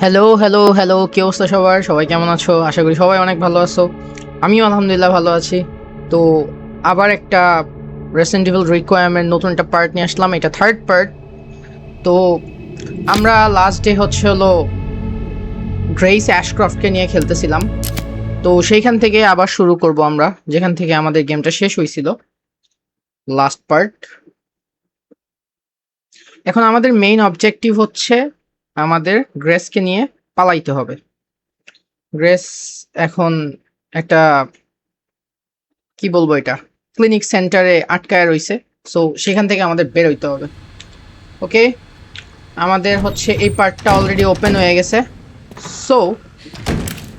Hello hello hello, কি অবস্থা সবার? সবাই কেমন আছো? আশা করি সবাই অনেক ভালো আছো। আমিও আলহামদুলিল্লাহ ভালো আছি। তো আবার একটা রেসিডেন্ট ইভিল রিকোয়ারমেন্ট নতুন একটা পার্ট নিয়ে আসলাম, এটা থার্ড পার্ট। তো আমরা লাস্ট ডে হলো গ্রেস অ্যাশক্রফটকে নিয়ে খেলতেছিলাম। তো সেইখান থেকে আবার শুরু করব আমরা, যেখান থেকে আমাদের গেমটা শেষ হয়েছিল লাস্ট পার্ট। এখন আমাদের মেইন অবজেক্টিভ হচ্ছে আমাদের গ্রেসকে নিয়ে পালাইতে হবে। গ্রেস এখন একটা কি বলবো, এটা ক্লিনিক সেন্টারে আটকায় রইছে। সো সেখান থেকে আমাদের বের হইতে হবে। ওকে, আমাদের এই পার্টটা অলরেডি ওপেন হয়ে গেছে। সো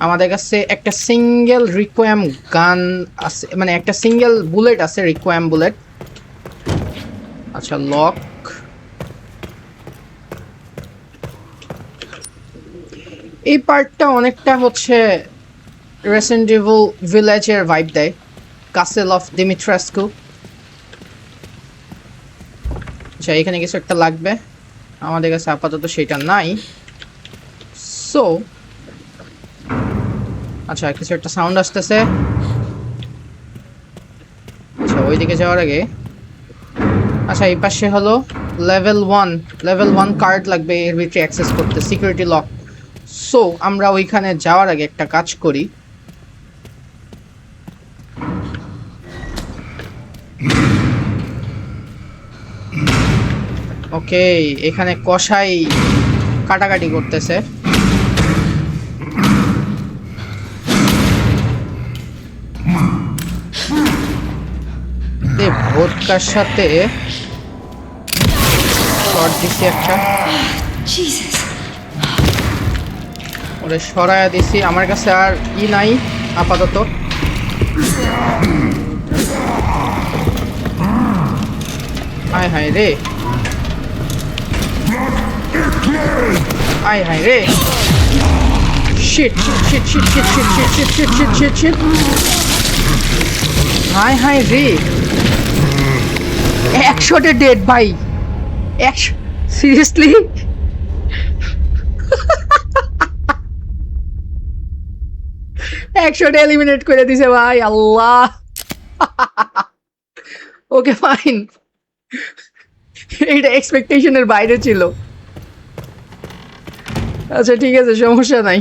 আমাদের কাছে একটা সিঙ্গেল রিকোয়াম গান আছে, মানে একটা সিঙ্গেল বুলেট আছে, রিকোয়াম বুলেট। আচ্ছা, লক। এই পার্টটা অনেকটা রেসিডেন্ট ইভিল ভিলেজের ভাইব দেয়, কাসেল অফ দিমিট্রাস্কু। আচ্ছা, এখানে কিছু একটা লাগবে, আমাদের কাছে আপাতত সেটা নাই। সো আচ্ছা, কিছু একটা সাউন্ড আসতেছে। আচ্ছা, ওইদিকে যাওয়ার আগে আচ্ছা, এই পাশে লেভেল 1 কার্ড লাগবে এর ভিতরে অ্যাক্সেস করতে, সিকিউরিটি লক। সো আমরা ওইখানে যাওয়ার আগে একটা কাজ করি। ওকে, এখানে কসাই কাটাকাটি করতেছে। ভোদকার সাথে শর্ট দিছি একটা, ওরে সরায়া দিছি। আমার কাছে আর নাই আপাতত। আয় হায় রে, আয় হায় রে, shit shit shit shit shit shit shit shit shit shit shit, হায় হায় রে, 100 ডেড ভাই। 100 সিরিয়াসলি? 100 এলিমিনেট করে দিছে ভাই, আল্লাহ। ওকে ফাইন, এটা এক্সপেকটেশনের বাইরে ছিল। আচ্ছা ঠিক আছে, সমস্যা নাই।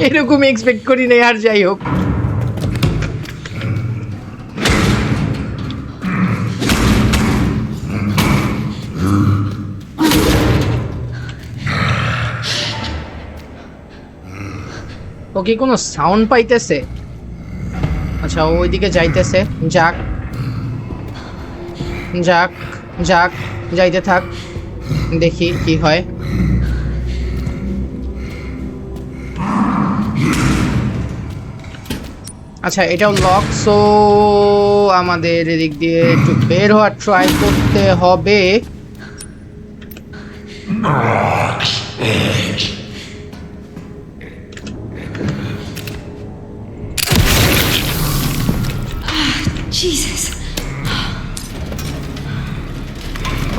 এরকম এক্সপেক্ট করি নাই, আর যাই হোক। ও কি কোনো সাউন্ড পাইতেছে? আচ্ছা, ওইদিকে যাইতেছে। যাক যাক যাক, যাইতে থাক, দেখি কি হয়। আচ্ছা, এটাও লক। সো আমাদের এদিক দিয়ে একটু বের হওয়ার ট্রাই করতে হবে।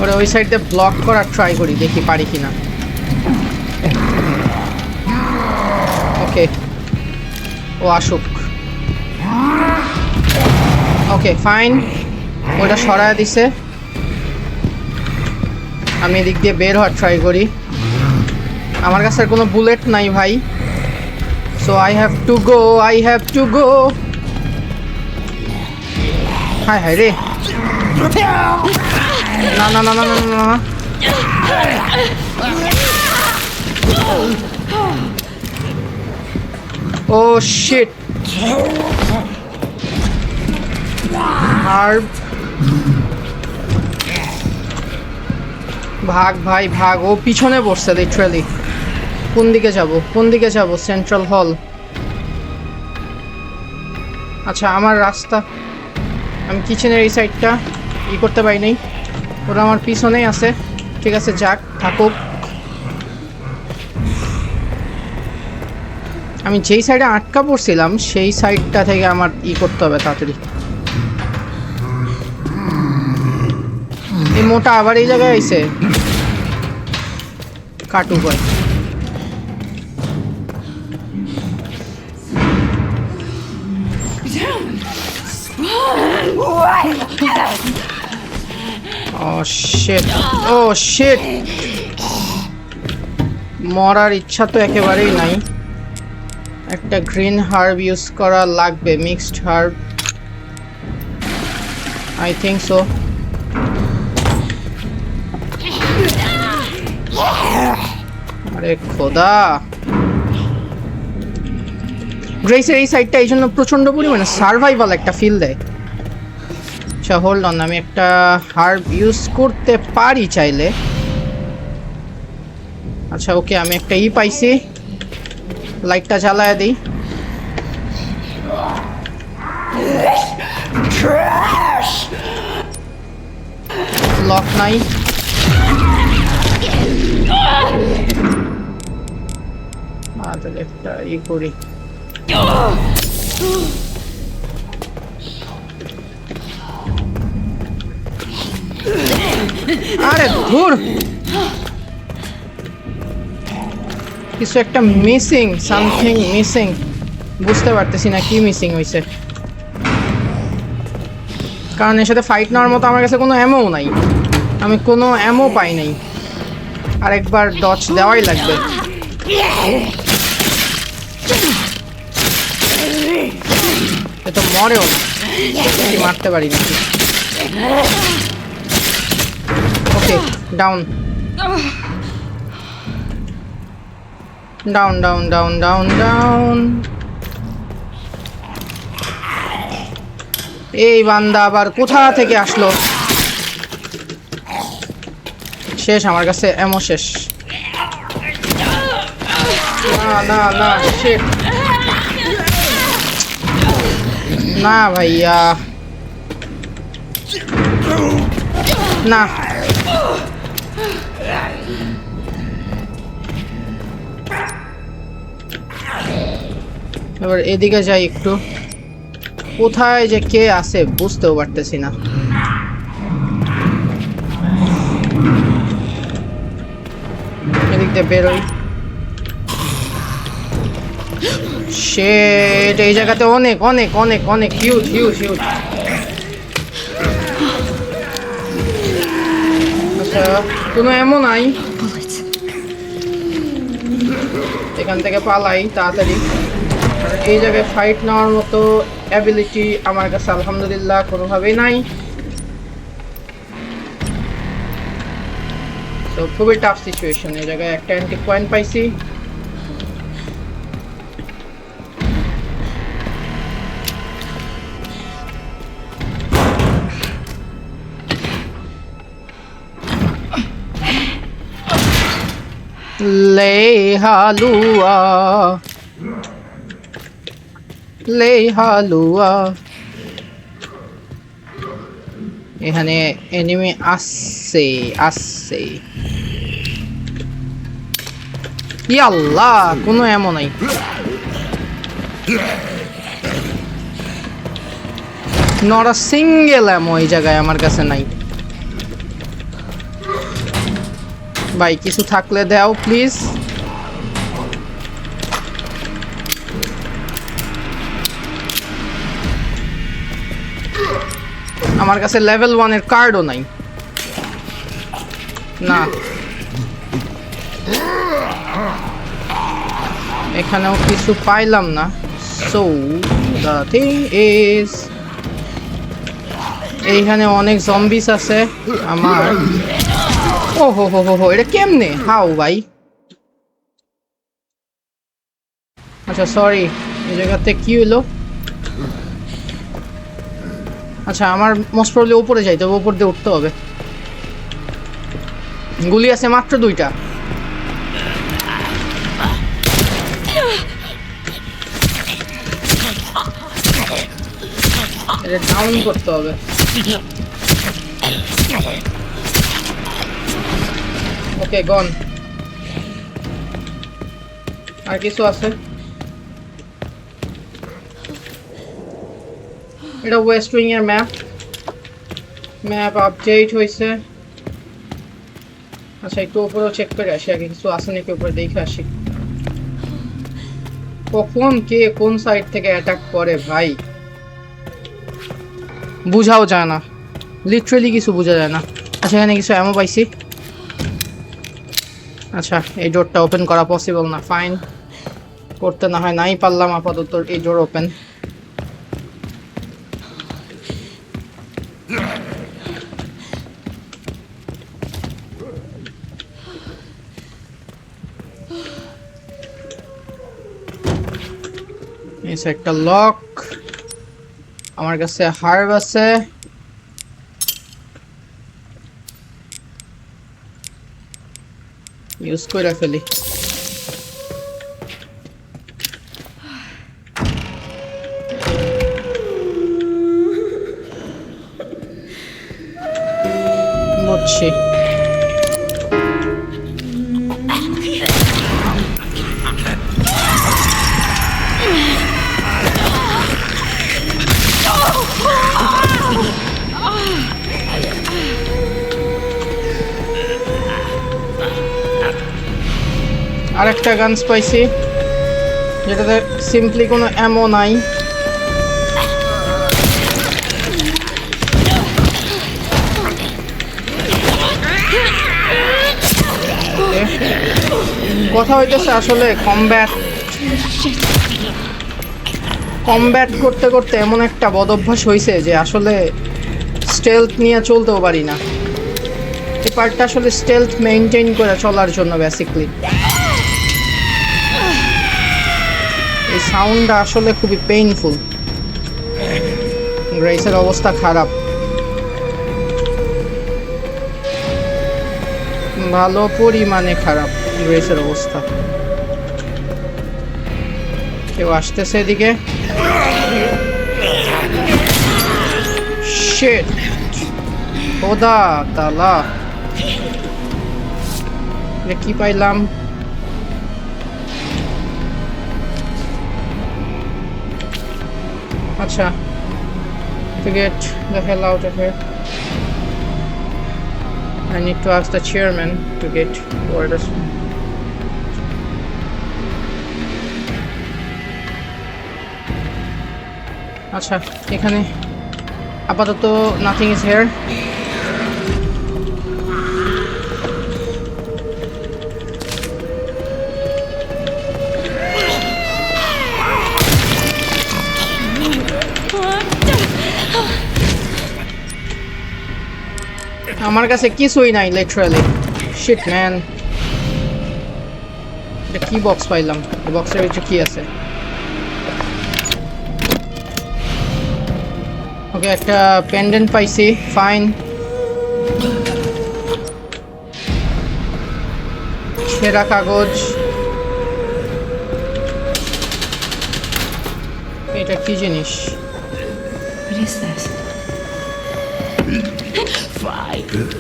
ওরা ওই সাইড দিয়ে ব্লক করার ট্রাই করি, দেখি পারি কিনা। ওকে, ও আসুক। ওকে ফাইন, ওটা সরায় দিছে। আমি এদিক দিয়ে বের হওয়ার ট্রাই করি। আমার কাছে আর কোনো বুলেট নাই ভাই। So I have to go. হায় হায় রে, না না না না না না, ও শিট। আর ভাগ ভাই ভাগ, ও পিছনে বসছে লিটারালি। কোন দিকে যাব? সেন্ট্রাল হল। আচ্ছা, আমার রাস্তা, আমি কিচেনের এই সাইডটা করতে পারি নাই, ওরা আমার পিছনেই আছে। ঠিক আছে, যাক, থাকুক। আমি যেই সাইডে আটকা পড়ছিলাম সেই সাইডটা থেকে আমার করতে হবে তাড়াতাড়ি। এই মোটা আবার এই জায়গায় আইছে কাটু ভাই Oh shit. Oh shit. মরার ইচ্ছা তো একেবারেই নাই একটা গ্রিন হার্ব ইউজ করা লাগবে mixed herb I think so আরে খোদা গ্রেসের এই সাইডটা এই জন্য প্রচন্ড পরিমাণে সার্ভাইভাল একটা ফিল দেয় আচ্ছা হোল্ড অন আমি একটা হার্ব ইউজ করতে পারি চাইলে আচ্ছা ওকে আমি একটা পাইছি লাইটটা জ্বালায় দিই লক নাই তাহলে একটা করি আরে ধুর কিছু একটা মিসিং সামথিং মিসিং বুঝতে পারতেছি না কি মিসিং হইছে কারণ এর সাথে ফাইট নেওয়ার মতো আমার কাছে কোনো অ্যামো নাই আমি কোনো অ্যামো পাই নাই আরেকবার ডচ দেওয়াই লাগবে এ তো মরেও না মারতে পারি নাকি ওকে down down down down down down এই বান্দা আবার কোথা থেকে আসলো শেষ আমার কাছে এমো শেষ না না না শিট না ভাইয়া না এবার এদিকে যাই একটু কোথায় যে কে আছে বুঝতেও পারতেছি না এদিক দিয়ে বেরোই শিট এই জায়গাতে অনেক অনেক অনেক অনেক হিউজ হিউজ হিউজ আচ্ছা কোনো এমন নাই এখান থেকে পালাই তাড়াতাড়ি এই জায়গায় ফাইট নেওয়ার মতো অ্যাবিলিটি আমার কাছে আলহামদুলিল্লাহ কোনোভাবেই নাই তো খুবই টাফ সিচুয়েশন এই জায়গায় একটা অ্যান্টি পয়েন্ট পাইছি লে হালুয়া লে হালুয়া এখানে এনিমি আসছে আসছে ইয়াল্লাহ কোনো এমন নাই নট আ সিঙ্গেল এমো এই জায়গায় আমার কাছে নাই ভাই কিছু থাকলে দাও প্লিজ আমার কাছে লেভেল 1 এর কার্ডও নাই না এখানেও কিছু পাইলাম না সো দ্য থিং ইজ এইখানে অনেক জম্বিস আছে আমার ও হো হো হো হো এটা কেমনে হাউ ভাই আচ্ছা সরি এই জায়গাতে কি হলো আচ্ছা আমার মোস্ট প্রবলি উপরে যাইতে হবে উপর দিয়ে উঠতে হবে গুলি আছে মাত্র 2টা এটা ডাউন করতে হবে ওকে গন আর কিছু আছে এটা ওয়েস্ট উইং এর ম্যাপ আপডেট হয়েছে আচ্ছা একটু উপরেও চেক করে আসি আগে, কিছু আছে নাকি উপরে দেখে আসি। কখন কে কোন সাইড থেকে অ্যাটাক করে ভাই বুঝাও যায় না, লিটারালি কিছু বোঝা যায় না। আচ্ছা এখানে কিছু অ্যামো পাইছি। আচ্ছা এই ডোরটা ওপেন করা পসিবল না, ফাইন, করতে না হয় নাই পারলাম, আপাতত এই ডোর ওপেন। এই একটা লক, আমার কাছে হার্ব আছে, ইউজ করে ফেলি। বুঝছি। আরেকটা গানস পাইছি যেটাতে সিম্পলি কোনো অ্যামো নাই। কথা হইতেছে আসলে কমব্যাট করতে করতে এমন একটা বদ অভ্যাস হয়েছে যে আসলে স্টেলথ নিয়ে চলতেও পারি না। এই পার্টটা আসলে স্টেলথ মেইনটেইন করে চলার জন্য বেসিকলি। এই সাউন্ডটা আসলে খুবই পেইনফুল। গ্রেসের অবস্থা খারাপ, ভালো পরিমাণে খারাপ গ্রেসের অবস্থা। কেউ আসতেছে এদিকে। শিট, খোদা তাআলা, কি পাইলাম? আচ্ছা, to get the hell out of here I need to ask the chairman to get orders. আচ্ছা এখানে আপাতত নাথিং ইজ হিয়ার। আমার কাছে কিছুই নাই লিটারালি। শিট ম্যান, এটা কি বক্স পাইলাম? এই বক্সের ভিতরে কি আছে? ওকে একটা পেন্ডেন্ট পাইছি, ফাইন। ছেঁড়া কাগজ, এটা কি জিনিস? What is this? Fry good.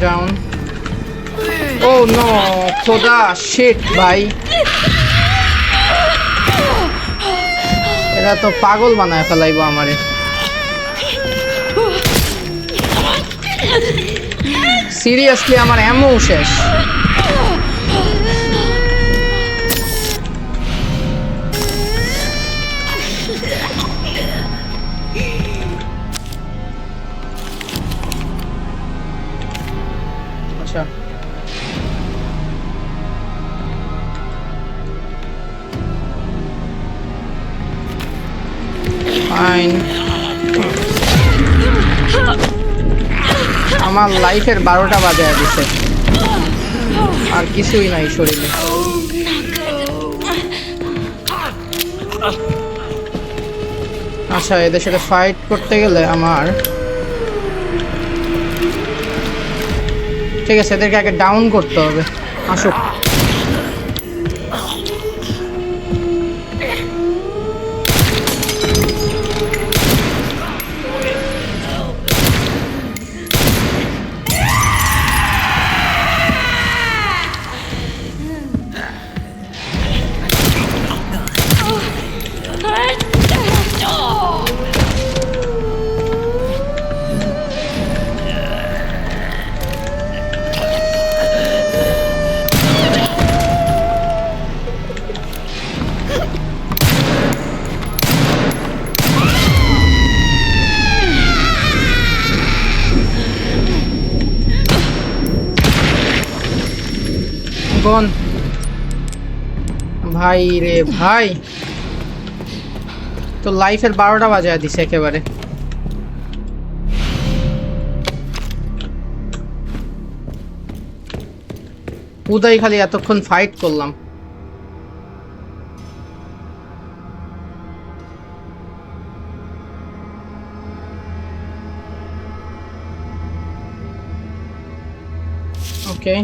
Down. Oh no, খোদা, শিট ভাই, এরা তো পাগল বানায় ফেলাইবো আমারে। সিরিয়াসলি আমার অ্যামো শেষ। আচ্ছা ফাইন, আমার লাইফের 12টা বাজায় দিছে, আর কিছুই নাই শরীরে। আচ্ছা এদের সাথে ফাইট করতে গেলে আমার, ঠিক আছে এদেরকে আগে ডাউন করতে হবে। আসুক, কোন ভাই রে ভাই, তো লাইফের 12টা বাজায় দিছে একেবারে। উদয় খালি এতক্ষণ ফাইট করলাম। ওকে,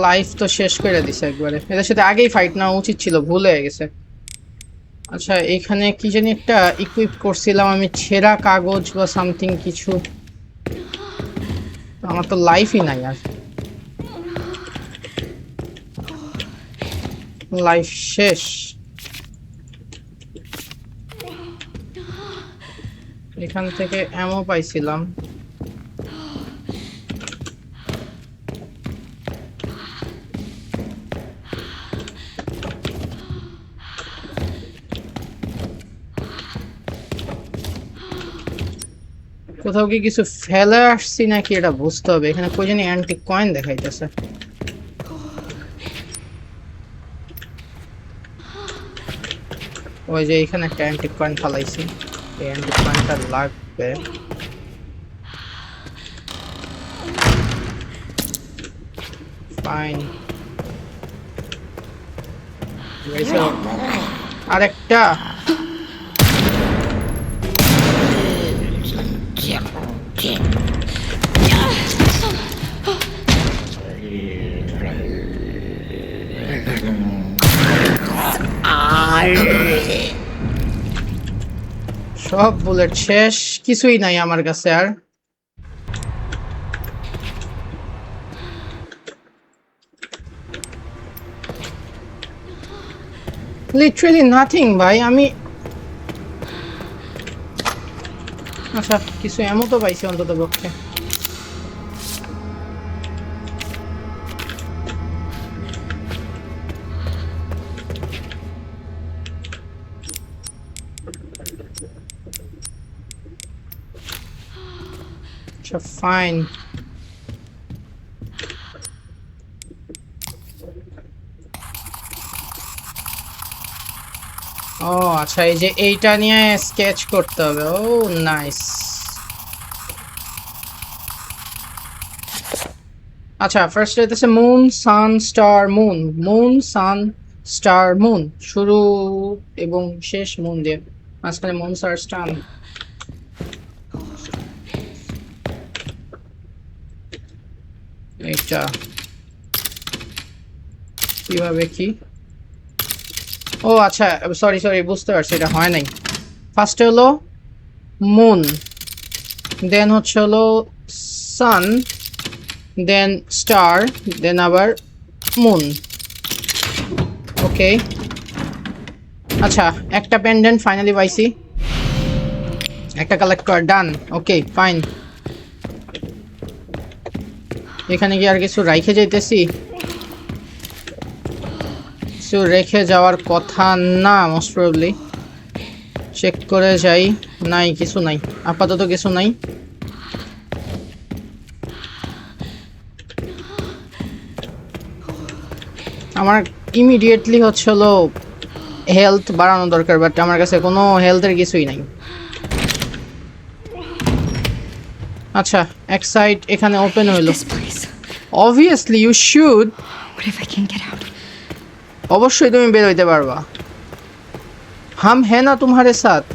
লাইফ তো শেষ করে দিছে একবারে। এদের সাথে আগেই ফাইট নেওয়া উচিত ছিল, ভুল হয়ে গেছে। আচ্ছা, এখানে কি জানি একটা ইকুইপ করছিলাম আমি, ছেঁড়া কাগজ বা সামথিং কিছু। আমার তো লাইফই নাই আর, লাইফ শেষ। এখান থেকে অ্যামো পাইছিলাম। কোথাও কি কিছু ফেলে আসছি নাকি এটা বুঝতে হবে। এখানে কই জানি অ্যান্টিক কয়েন দেখাইতেছে। ওই যে এখানে একটা অ্যান্টিক কয়েন ফালাইছি, এই অ্যান্টিক কয়েনটা লাগবে। ফাইন, আরেকটা। সব বুলেট শেষ, কিছুই নাই আমার কাছে আর। লিটারালি নাথিং ভাই। আমি আচ্ছা কিছু এমন তো পাইছি অন্তত পক্ষে। আচ্ছা ফাইন, ও আচ্ছা এই যে এইটা নিয়ে স্কেচ করতে হবে। ও নাইস। আচ্ছা ফার্স্ট হইতেছে মুন সান স্টার মুন, মুন সান স্টার মুন, শুরু এবং শেষ মুন দিয়ে, মাঝখানে মুন স্টার স্টার। এইটা কিভাবে কি? ও আচ্ছা সরি সরি, বুঝতে পারছি, এটা হয় নাই। ফার্স্টে হলো মুন, দেন হচ্ছে হলো সান, দেন স্টার, দেন আবার মুন। ওকে আচ্ছা, একটা পেন্ডেন্ট ফাইনালি পাইছি, একটা কালেক্ট কর, ডান। ওকে ফাইন, এখানে কি আর কিছু রাইখে যাইতেছি? কিছু রেখে যাওয়ার কথা না মোস্ট প্রবাবলি। চেক করে যাই, নাই কিছু নাই, আপাতত কিছু নাই। আমার ইমিডিয়েটলি হচ্ছে হলো হেলথ বাড়ানো দরকার, বাট আমার কাছে কোনো হেলথের কিছুই নাই। আচ্ছা এক সাইড এখানে ওপেন হইলো। Obviously you should. অবশ্যই তুমি বের হইতে পারবা। হাম হ্যাঁ না তোমারে সাথ।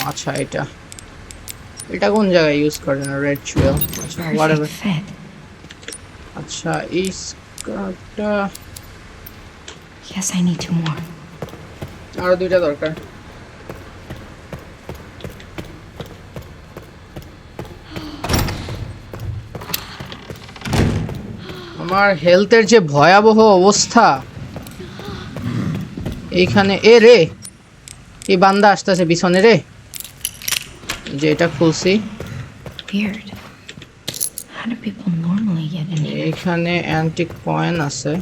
আচ্ছা এটা এটা কোন জায়গায় ইউজ করেন? রেড চুয়েল। আচ্ছা হোয়াটএভার। আচ্ছা এই স্কার্টটা Yes, I need 2 more. আরো 2টা দরকার। আমার হেলথের যে ভয়াবহ অবস্থা এইখানে। এ রে, এই বান্দা আসতেছে পিছনে রে। যে এটা খুলছি। Weird. How do people normally get in here? এখানে অ্যান্টিক কয়েন আছে।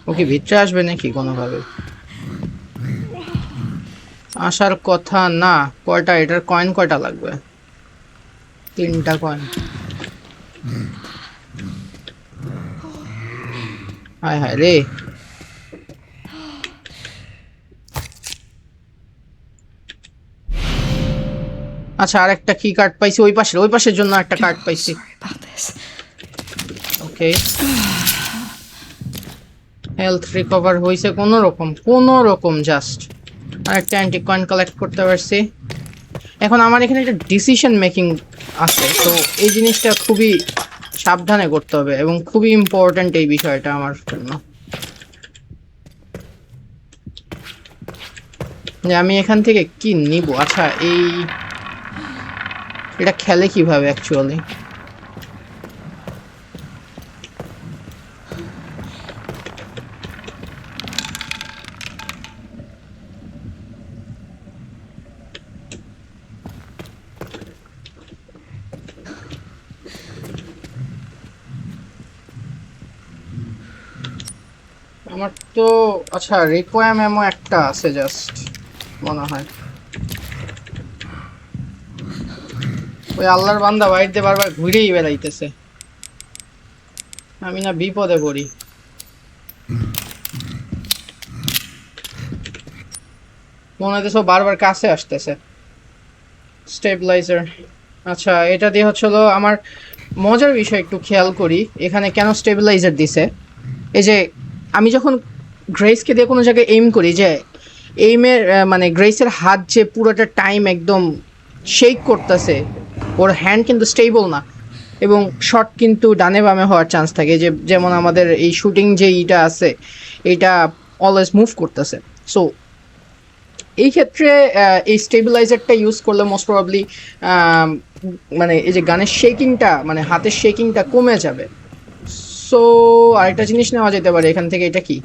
ওকে ভিতরে আসবে নাকি কোনোভাবে? আসার কথা না। কয়টা এটার কয়েন কয়টা লাগবে? 3টা কয়েন। হায় হায় রে। আচ্ছা, আরেকটা কি কার্ড পাইছি ওই পাশের জন্য একটা কার্ড পাইছি। Sorry about this. Okay, health recover হইছে কোনো রকম জাস্ট। আর একটা অ্যান্টি কয়েন কালেক্ট করতে পারছি। এখন আমার এখানে একটা ডিসিশন মেকিং আছে, তো এই জিনিসটা খুবই সাবধানে করতে হবে এবং খুবই ইম্পর্ট্যান্ট এই বিষয়টা আমার জন্য, যে আমি এখান থেকে কি নিব। আচ্ছা, এটা খেলে কিভাবে অ্যাকচুয়ালি? আমার তো আচ্ছা রিকোয়ার মেমো একটা আছে জাস্ট মনে হয়। ওই আল্লাহর বান্দা বাইরে বারবার ঘুরেই বেড়াইতেছে, আমি না বিপদে পড়ি। মনে হইতেছে বারবার কাছে আসতেছে। স্টেবিলাইজার, আচ্ছা এটা দিয়ে হলো আমার মজার বিষয় একটু খেয়াল করি এখানে কেন স্টেবিলাইজার দিছে। এই যে আমি যখন গ্রেসকে দিয়ে কোনো জায়গায় এইম করি, যে এইমের মানে গ্রেসের হাত যে পুরোটা টাইম একদম শেক করতেছে, ওর হ্যান্ড কিন্তু স্টেবল না এবং শট কিন্তু ডানে বামে হওয়ার চান্স থাকে, যে যেমন আমাদের এই শুটিং যে ইটা আছে এটা অলওয়েজ মুভ করতেছে। সো এই ক্ষেত্রে এই স্টেবিলাইজারটা ইউজ করলে মোস্ট প্রবাবলি মানে এই যে গানের শেকিংটা মানে হাতের শেকিংটা কমে যাবে। সো আরেকটা জিনিস নেওয়া যেতে পারে এখান থেকে। এটা কি?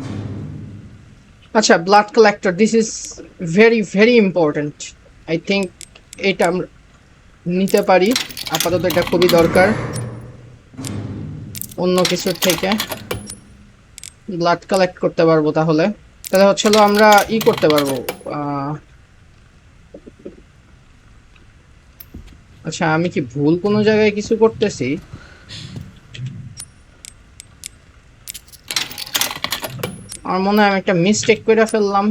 আচ্ছা, blood collector, this is very very important. I think এটা আমরা নিতে পারি আপাতত, এটা খুবই দরকার অন্য কিছুর থেকে। ব্লাড কালেক্ট করতে পারবো তাহলে হলো আমরা করতে পারবো। আচ্ছা, আমি কি ভুল কোনো জায়গায় কিছু করতেছি? আমার মনে হয় আমি একটা মিস্টেক করে ফেললাম।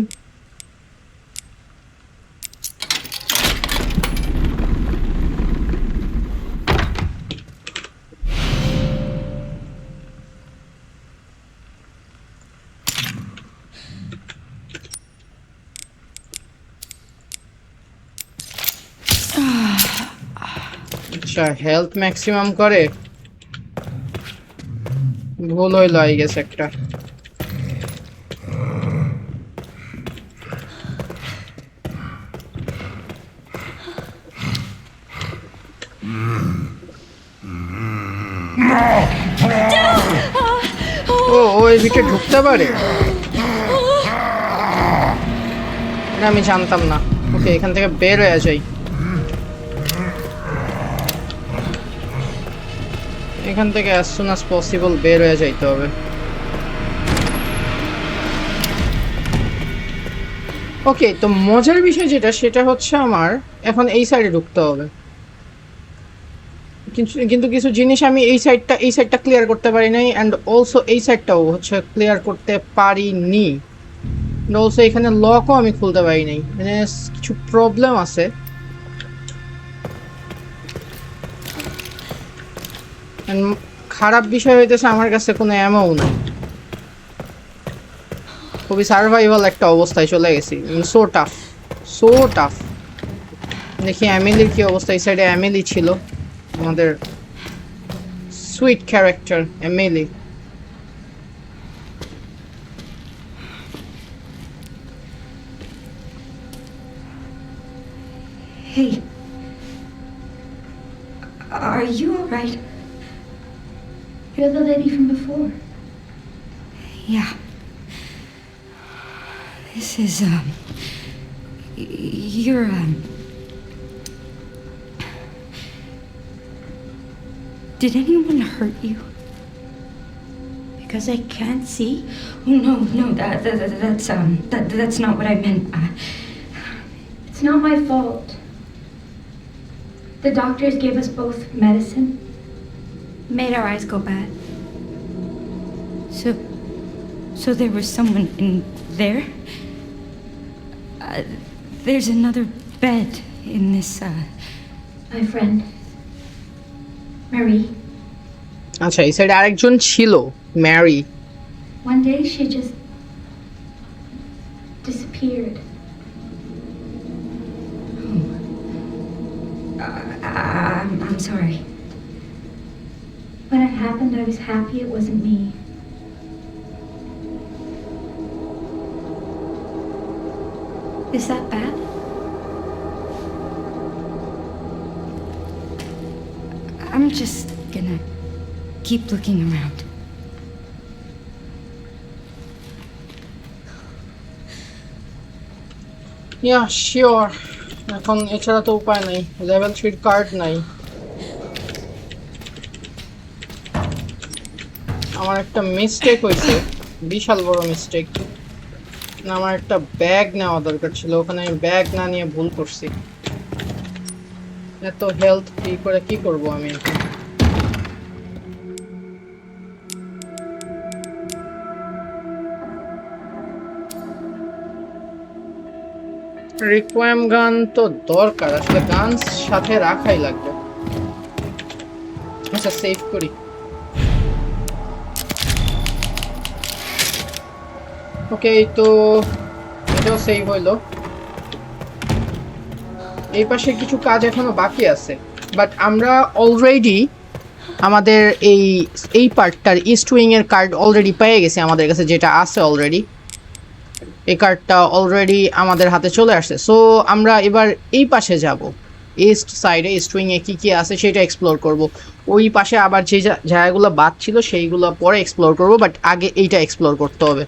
আচ্ছা, হেলথ ম্যাক্সিমাম করে ভুল হইলো আই গেস একটা। ও এই ভিতরে ঢুকতে পারে? না, আমি জানতাম না। ওকে, এখান থেকে বের হয়ে যাই। এখান থেকে as soon as possible বের হয়ে যাইতে হবে। ওকে, তো মজার বিষয় যেটা সেটা হচ্ছে আমার এখন এই সাইডে ঢুকতে হবে, কিন্তু কিছু জিনিস আমি এই সাইডটা ক্লিয়ার করতে পারি নাই, অ্যান্ড অলসো এই সাইডটাও ক্লিয়ার করতে পারিনি। অলসো এখানে লকও আমি খুলতে পারি নাই, মানে কিছু প্রবলেম আছে। খারাপ বিষয় হইতেছে আমার কাছে কোনো অ্যামাও নাই, খুবই সার্ভাইভাল একটা অবস্থায় চলে গেছি। So tough. দেখি অ্যামিলির কি অবস্থা। এই সাইডে অ্যামিলি ছিল, আমাদের sweet character Emily. Hey. Are you alright? You're the lady from before. Yeah. This is, you're, did anyone hurt you? Because I can't see. Oh, no, that's not what I meant. It's not my fault. The doctors gave us both medicine. Made our eyes go bad. So there was someone in there? There's another bed in this, My friend. Marie. আচ্ছা এই সাইডে আরেকজন ছিল, Mary. One day she just disappeared. I'm sorry. When it happened, I was happy it wasn't me. Is that bad? I'm just gonna keep looking around. Yeah sure, এখন এছাড়া তো উপায় নাই, লেভেল 3 কার্ড নাই। আমার একটা মিস্টেক হয়েছে, বিশাল বড় মিস্টেক। না আমার একটা ব্যাগ নেওয়া দরকার ছিল, ওখানে আমি ব্যাগ না নিয়ে ভুল করছি। এত হেলথ ফ্রি করে কি করব আমি এখন? রিকোয়েম গান তো দরকার, আসলে গান সাথে রাখাই লাগবে। আচ্ছা সেভ করি। ওকে তো এটাও সেভ হইলো। এই পাশে কিছু কাজ এখনো বাকি আছে, বাট আমরা অলরেডি আমাদের এই পার্টটার ইস্ট উইং এর কার্ড অলরেডি পেয়ে গেছি আমাদের কাছে, যেটা আছে অলরেডি। এই কার্ডটা অলরেডি আমাদের হাতে চলে আসছে। সো আমরা এবার এই পাশে যাব, ইস্ট সাইডে ইস্ট উইংয়ে কী কী আছে সেটা এক্সপ্লোর করব। ওই পাশে আবার যে জায়গাগুলো বাদ ছিল সেইগুলো পরে এক্সপ্লোর করব, বাট আগে এইটা এক্সপ্লোর করতে হবে।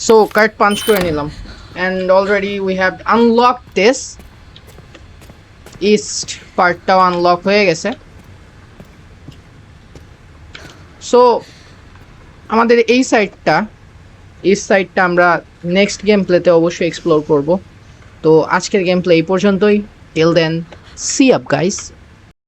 সো কার্ড পাঞ্চ করে নিলাম, and already we have unlock this. East পার্টটাও আনলক হয়ে গেছে। সো আমাদের এই সাইডটা, ইস্ট সাইডটা আমরা নেক্সট গেম প্লেতে অবশ্যই এক্সপ্লোর করব। তো আজকের গেম প্লে এই পর্যন্তই। Till then, see you guys.